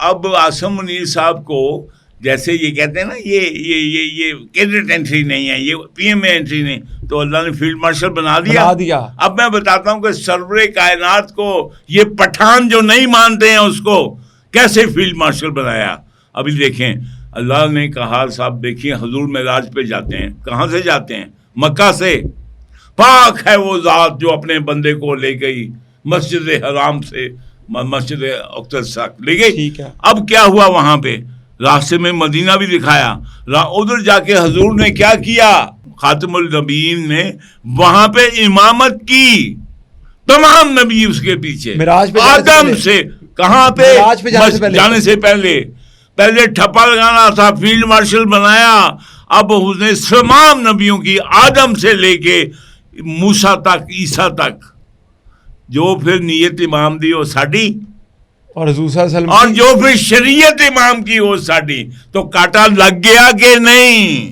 अब आसिम मुनीर साहब को जैसे ये कहते हैं ना, ये कैडेट एंट्री नहीं है, ये पीएम में एंट्री नहीं, तो अल्लाह ने फील्ड मार्शल बना दिया। अब मैं बताता हूँ कि सरवरे कायनात को ये पठान जो नहीं मानते हैं उसको कैसे फील्ड मार्शल बनाया। अभी देखें, अल्लाह ने कहा, साहब देखिए, हुजूर मेराज पे जाते हैं, कहाँ से जाते हैं? मक्का से। पाक है वो जात जो अपने बंदे को ले गई मस्जिद हराम से मस्जिद अक्सर तक ले गई। अब क्या हुआ वहां पे? रास्ते में मदीना भी दिखाया, उधर जाके हुजूर ने क्या किया? खातिमुल नबीयीन ने वहां पे इमामत की, तमाम नबी उसके पीछे, आदम से कहां पे जाने से पहले ठप्पा लगाना था, फील्ड मार्शल बनाया। अब उसने तमाम नबियों की, आदम से लेके मूसा तक, ईसा तक, जो फिर नीयत इमाम दी वो साड़ी, और जो फिर शरीयत इमाम की वो साड़ी। तो कांटा लग गया कि नहीं?